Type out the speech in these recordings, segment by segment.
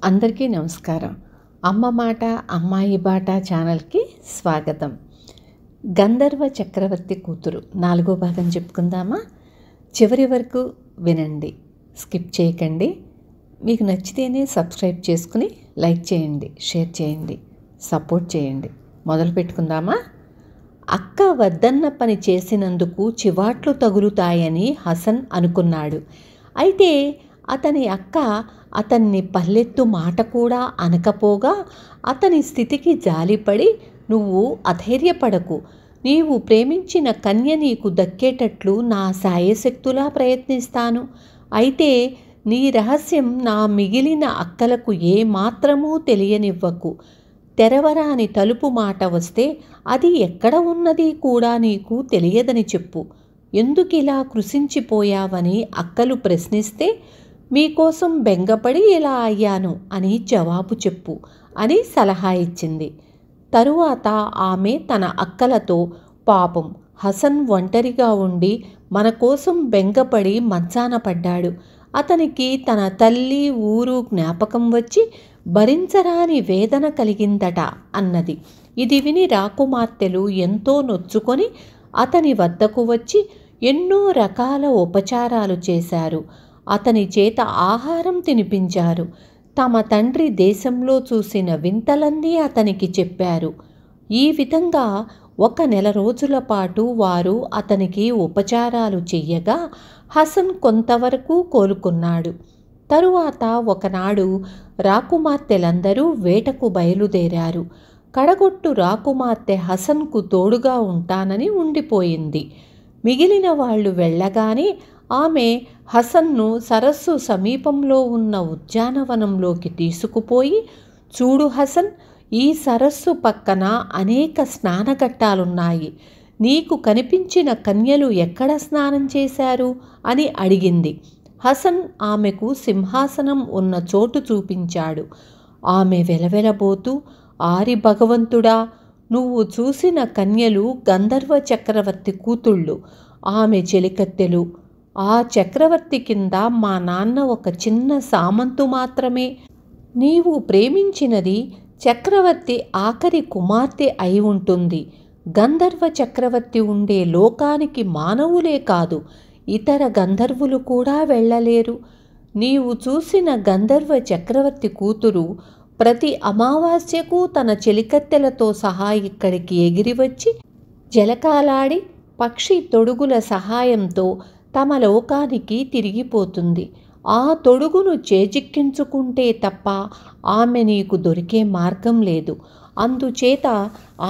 అందరికీ నమస్కారం. అమ్మ మాట అమ్మాయి బాట ఛానల్కి స్వాగతం. గంధర్వ చక్రవర్తి కూతురు 4వ భాగం చెప్పుకుందామా? చివరి వరకు వినండి, స్కిప్ చేయకండి. మీకు నచ్చితేనే సబ్స్క్రైబ్ చేసుకుని లైక్ చేయండి, షేర్ చేయండి, సపోర్ట్ చేయండి. మొదలు పెట్టుకుందామా? అక్క వద్దన్న పని చేసినందుకు చివాట్లు తగులుతాయని హసన్ అనుకున్నాడు. అయితే అతని అక్క అతన్ని పల్లెత్తు మాట కూడా అనకపోగా అతని స్థితికి జాలిపడి, నువ్వు అధైర్యపడకు, నీవు ప్రేమించిన కన్య నీకు దక్కేటట్లు నా సాయశక్తులా ప్రయత్నిస్తాను. అయితే నీ రహస్యం నా మిగిలిన అక్కలకు ఏమాత్రమూ తెలియనివ్వకు. తెరవరాని తలుపు మాట వస్తే అది ఎక్కడ ఉన్నది కూడా నీకు తెలియదని చెప్పు. ఎందుకిలా కృశించిపోయావని అక్కలు ప్రశ్నిస్తే, మీకోసం బెంగపడి ఇలా అయ్యాను అని జవాబు చెప్పు అని సలహా ఇచ్చింది. తరువాత ఆమె తన అక్కలతో, పాపం హసన్ ఒంటరిగా ఉండి మన కోసం బెంగపడి మంచాన పడ్డాడు. అతనికి తన తల్లి ఊరు జ్ఞాపకం వచ్చి భరించరాని వేదన కలిగిందట అన్నది. ఇది విని రాకుమార్తెలు ఎంతో నొచ్చుకొని అతని వద్దకు వచ్చి ఎన్నో రకాల ఉపచారాలు చేశారు. అతని చేత ఆహారం తినిపించారు. తమ తండ్రి దేశంలో చూసిన వింతలన్నీ అతనికి చెప్పారు. ఈ విధంగా 1 నెల రోజుల పాటు వారు అతనికి ఉపచారాలు చెయ్యగా హసన్ కొంతవరకు కోలుకున్నాడు. తరువాత ఒకనాడు రాకుమార్తెలందరూ వేటకు బయలుదేరారు. కడగొట్టు రాకుమార్తె హసన్కు తోడుగా ఉంటానని ఉండిపోయింది. మిగిలిన వాళ్ళు వెళ్ళగానే ఆమె హసన్ను సరస్సు సమీపంలో ఉన్న ఉద్యానవనంలోకి తీసుకుపోయి, చూడు హసన్, ఈ సరస్సు పక్కన అనేక స్నానఘట్టాలున్నాయి. నీకు కనిపించిన కన్యలు ఎక్కడ స్నానం చేశారు అని అడిగింది. హసన్ ఆమెకు సింహాసనం ఉన్న చోటు చూపించాడు. ఆమె వెలవెలబోతూ, ఆరి భగవంతుడా, నువ్వు చూసిన కన్యలు గంధర్వ చక్రవర్తి కూతుళ్ళు, ఆమె చెలికత్తెలు. ఆ చక్రవర్తి కింద మా నాన్న ఒక చిన్న సామంతు మాత్రమే. నీవు ప్రేమించినది చక్రవర్తి ఆఖరి కుమార్తె అయి ఉంటుంది. గంధర్వ చక్రవర్తి ఉండే లోకానికి మానవులే కాదు, ఇతర గంధర్వులు కూడా వెళ్ళలేరు. నీవు చూసిన గంధర్వ చక్రవర్తి కూతురు ప్రతి అమావాస్యకు తన చెలికత్తెలతో సహా ఇక్కడికి ఎగిరివచ్చి జలకాలాడి పక్షి తొడుగుల సహాయంతో తమ లోకానికి తిరిగిపోతుంది. ఆ తొడుగును చేజిక్కించుకుంటే తప్ప ఆమె నీకు దొరికే మార్గం లేదు. అందుచేత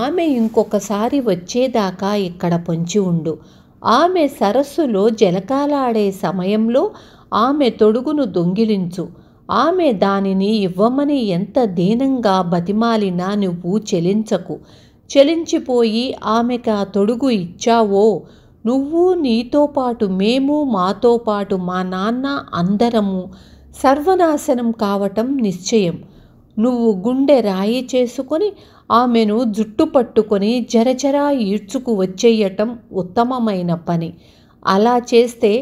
ఆమె ఇంకొకసారి వచ్చేదాకా ఇక్కడ పొంచి ఉండు. ఆమె సరస్సులో జలకాలాడే సమయంలో ఆమె తొడుగును దొంగిలించు. ఆమె దానిని ఇవ్వమని ఎంత దీనంగా బతిమాలినా నువ్వు చెలించకు. చెలించిపోయి ఆమెకు ఆ తొడుగు ఇచ్చావో, నువ్వు, నీతో పాటు మేము, మాతో పాటు మా నాన్న అందరము సర్వనాశనం కావటం నిశ్చయం. నువ్వు గుండె రాయి చేసుకొని ఆమెను జుట్టు పట్టుకొని జరజరా ఈడ్చుకు వచ్చేయటం ఉత్తమమైన పని. అలా చేస్తే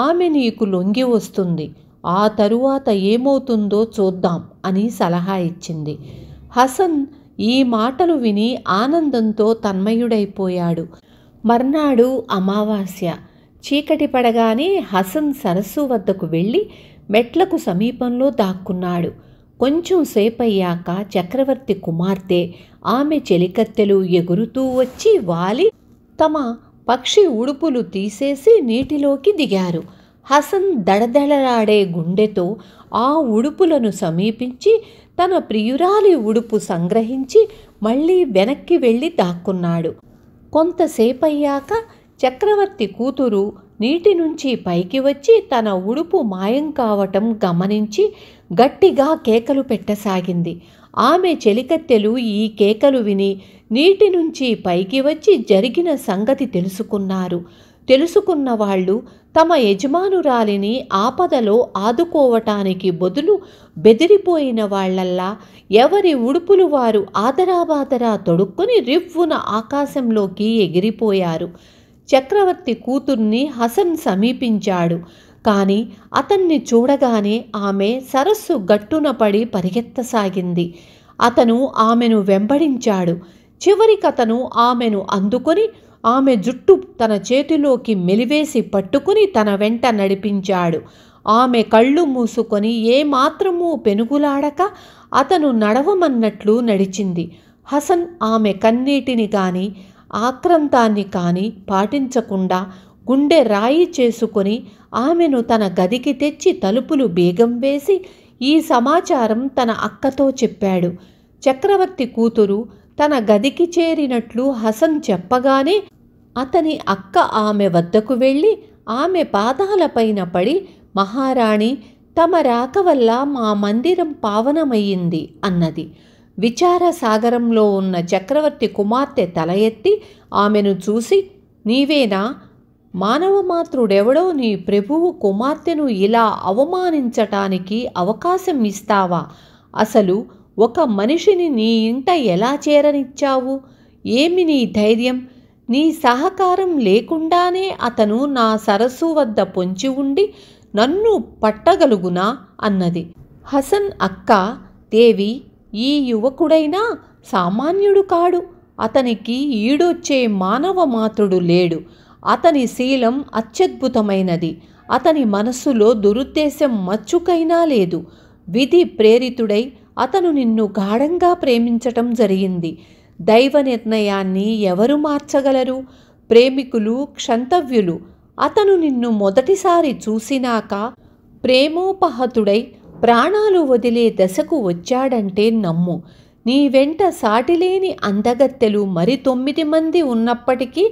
ఆమె నీకు లొంగి వస్తుంది. ఆ తరువాత ఏమవుతుందో చూద్దాం అని సలహా ఇచ్చింది. హసన్ ఈ మాటలు విని ఆనందంతో తన్మయుడైపోయాడు. మర్నాడు అమావాస్య. చీకటి పడగానే హసన్ సరస్సు వద్దకు వెళ్ళి మెట్లకు సమీపంలో దాక్కున్నాడు. కొంచెం సేపయ్యాక చక్రవర్తి కుమార్తె, ఆమె చెలికత్తెలు ఎగురుతూ వచ్చి వాలి తమ పక్షి ఉడుపులు తీసేసి నీటిలోకి దిగారు. హసన్ దడదడలాడే గుండెతో ఆ ఉడుపులను సమీపించి తన ప్రియురాలి ఉడుపు సంగ్రహించి మళ్ళీ వెనక్కి వెళ్ళి దాక్కున్నాడు. కొంతసేపయ్యాక చక్రవర్తి కూతురు నీటి నుంచి పైకి వచ్చి తన ఉడుపు మాయం కావటం గమనించి గట్టిగా కేకలు పెట్టసాగింది. ఆమె చెలికత్తెలు ఈ కేకలు విని నీటి నుంచి పైకి వచ్చి జరిగిన సంగతి తెలుసుకున్నారు. తెలుసుకున్న వాళ్ళు తమ యజమానురాలిని ఆపదలో ఆదుకోవటానికి బదులు బెదిరిపోయిన వాళ్లల్లా ఎవరి ఉడుపులు వారు ఆదరాబాదరా తొడుక్కుని రివ్వున ఆకాశంలోకి ఎగిరిపోయారు. చక్రవర్తి కూతుర్ని హసన్ సమీపించాడు. కానీ అతన్ని చూడగానే ఆమె సరస్సు గట్టున పడి పరిగెత్తసాగింది. అతను ఆమెను వెంబడించాడు. చివరికతను ఆమెను అందుకొని ఆమె జుట్టు తన చేతిలోకి మెలివేసి పట్టుకుని తన వెంట నడిపించాడు. ఆమె కళ్ళు మూసుకొని ఏమాత్రమూ పెనుగులాడక అతను నడవమన్నట్లు నడిచింది. హసన్ ఆమె కన్నీటిని కానీ ఆక్రంతాన్ని కానీ పాటించకుండా గుండె రాయి చేసుకొని ఆమెను తన గదికి తెచ్చి తలుపులు బేగం వేసి ఈ సమాచారం తన అక్కతో చెప్పాడు. చక్రవర్తి కూతురు తన గదికి చేరినట్లు హసన్ చెప్పగానే అతని అక్క ఆమె వద్దకు వెళ్ళి ఆమె పాదాలపైన పడి, మహారాణి, తమ రాక వల్ల మా మందిరం పావనమయ్యింది అన్నది. విచార సాగరంలో ఉన్న చక్రవర్తి కుమార్తె తల ఎత్తి ఆమెను చూసి, నీవేనా? మానవమాత్రుడెవడో నీ ప్రభువు కుమార్తెను ఇలా అవమానించటానికి అవకాశం ఇస్తావా? అసలు ఒక మనిషిని నీ ఇంట ఎలా చేరనిచ్చావు? ఏమి నీ ధైర్యం? నీ సహకారం లేకుండానే అతను నా సరస్సు వద్ద పొంచి ఉండి నన్ను పట్టగలుగునా అన్నది. హసన్ అక్క, దేవి, ఈ యువకుడైనా సామాన్యుడు కాడు. అతనికి ఈడొచ్చే మానవ మాతృడు లేడు. అతని శీలం అత్యద్భుతమైనది. అతని మనస్సులో దురుద్దేశం మచ్చుకైనా లేదు. విధి ప్రేరితుడై అతను నిన్ను గాఢంగా ప్రేమించటం జరిగింది. దైవ నిర్ణయాన్ని ఎవరు మార్చగలరు? ప్రేమికులు క్షంతవ్యులు. అతను నిన్ను మొదటిసారి చూసినాక ప్రేమోపహతుడై ప్రాణాలు వదిలే దశకు వచ్చాడంటే నమ్ము. నీ వెంట సాటిలేని అందగత్తెలు మరి 9 మంది ఉన్నప్పటికీ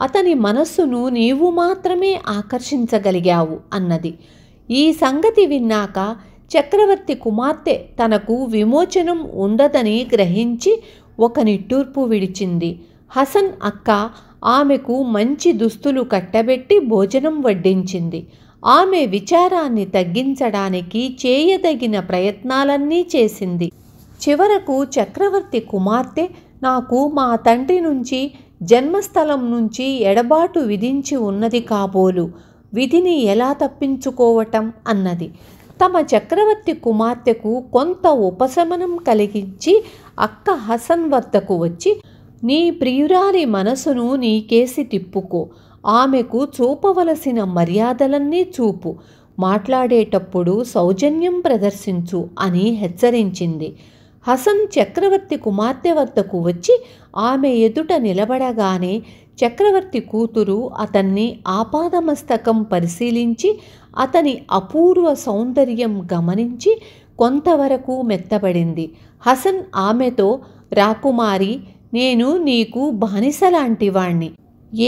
అతని మనస్సును నీవు మాత్రమే ఆకర్షించగలిగావు అన్నది. ఈ సంగతి విన్నాక చక్రవర్తి కుమార్తె తనకు విమోచనం ఉండదని గ్రహించి ఒక నిట్టూర్పు విడిచింది. హసన్ అక్క ఆమెకు మంచి దుస్తులు కట్టబెట్టి భోజనం వడ్డించింది. ఆమె విచారాన్ని తగ్గించడానికి చేయదగిన ప్రయత్నాలన్నీ చేసింది. చివరకు చక్రవర్తి కుమార్తె, నాకు మా తండ్రి నుంచి జన్మస్థలం నుంచి ఎడబాటు విధించి ఉన్నది కాబోలు. విధిని ఎలా తప్పించుకోవటం అన్నది. తమ చక్రవర్తి కుమార్తెకు కొంత ఉపశమనం కలిగించి అక్క హసన్ వద్దకు వచ్చి, నీ ప్రియురాలి మనసును నీకేసి తిప్పుకో. ఆమెకు చూపవలసిన మర్యాదలన్నీ చూపు. మాట్లాడేటప్పుడు సౌజన్యం ప్రదర్శించు అని హెచ్చరించింది. హసన్ చక్రవర్తి కుమార్తె వద్దకు వచ్చి ఆమె ఎదుట నిలబడగానే చక్రవర్తి కూతురు అతన్ని ఆపాదమస్తకం పరిశీలించి అతని అపూర్వ సౌందర్యం గమనించి కొంతవరకు మెత్తబడింది. హసన్ ఆమెతో, రాకుమారి, నేను నీకు బానిసలాంటివాణ్ణి.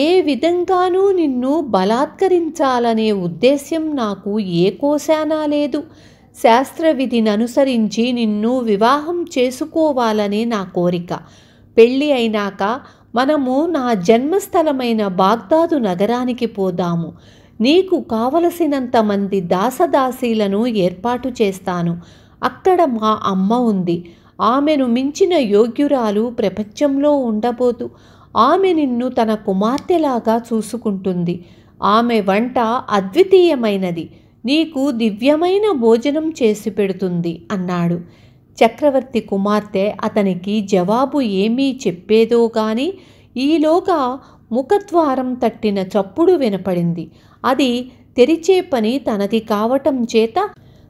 ఏ విధంగానూ నిన్ను బలాత్కరించాలనే ఉద్దేశ్యం నాకు ఏ కోశానా లేదు. శాస్త్రవిధిననుసరించి నిన్ను వివాహం చేసుకోవాలనే నా కోరిక. పెళ్ళి అయినాక మనము నా జన్మస్థలమైన బాగ్దాదు నగరానికి పోదాము. నీకు కావలసినంత మంది దాసదాసీలను ఏర్పాటు చేస్తాను. అక్కడ మా అమ్మ ఉంది. ఆమెను మించిన యోగ్యురాలు ప్రపంచంలో ఉండబోదు. ఆమె నిన్ను తన కుమార్తెలాగా చూసుకుంటుంది. ఆమె వంట అద్వితీయమైనది. నీకు దివ్యమైన భోజనం చేసి పెడుతుంది అన్నాడు. చక్రవర్తి కుమార్తె అతనికి జవాబు ఏమీ చెప్పేదో గాని ఈలోగా ముఖద్వారం తట్టిన చప్పుడు వినపడింది. అది తెరిచే పని తనది కావటం చేత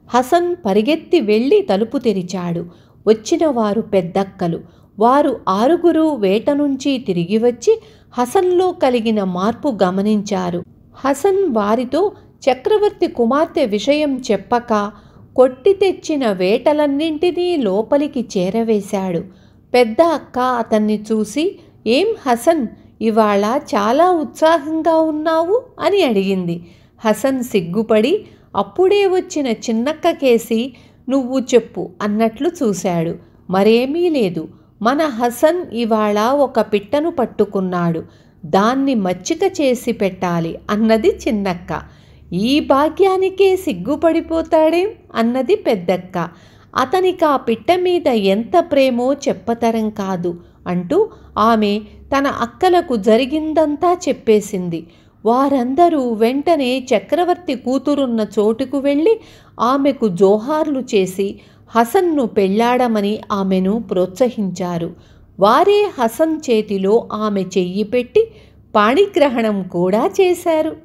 హసన్ పరిగెత్తి వెళ్ళి తలుపు తెరిచాడు. వచ్చిన వారు పెద్దక్కలు. వారు 6 వేట నుంచి తిరిగి వచ్చి హసన్లో కలిగిన మార్పు గమనించారు. హసన్ వారితో చక్రవర్తి కుమార్తె విషయం చెప్పక కొట్టి తెచ్చిన వేటలన్నింటినీ లోపలికి చేరవేశాడు. పెద్ద అక్క అతన్ని చూసి, ఏం హసన్, ఇవాళ చాలా ఉత్సాహంగా ఉన్నావు అని అడిగింది. హసన్ సిగ్గుపడి అప్పుడే వచ్చిన చిన్నక్క కేసి నువ్వు చెప్పు అన్నట్లు చూశాడు. మరేమీ లేదు. మన హసన్ ఇవాళ ఒక పిట్టను పట్టుకున్నాడు. దాన్ని మచ్చిక చేసి పెట్టాలి అన్నది చిన్నక్క. ఈ భాగ్యానికే సిగ్గుపడిపోతాడేం అన్నది పెద్దక్క. అతనికి ఆ పిట్ట మీద ఎంత ప్రేమో చెప్పతరం కాదు అంటూ ఆమె తన అక్కలకు జరిగిందంతా చెప్పేసింది. వారందరూ వెంటనే చక్రవర్తి కూతురున్న చోటుకు వెళ్ళి ఆమెకు జోహార్లు చేసి హసన్ను పెళ్లాడమని ఆమెను ప్రోత్సహించారు. వారే హసన్ చేతిలో ఆమె చెయ్యి పెట్టి పాణిగ్రహణం కూడా చేశారు.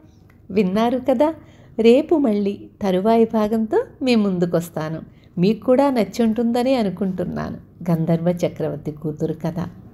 విన్నారు కదా. రేపు మళ్ళీ తరువాయి భాగంతో మీ ముందుకొస్తాను. మీకు కూడా నచ్చి ఉంటుందని అనుకుంటున్నాను. గంధర్వ చక్రవర్తి కూతురు కథ.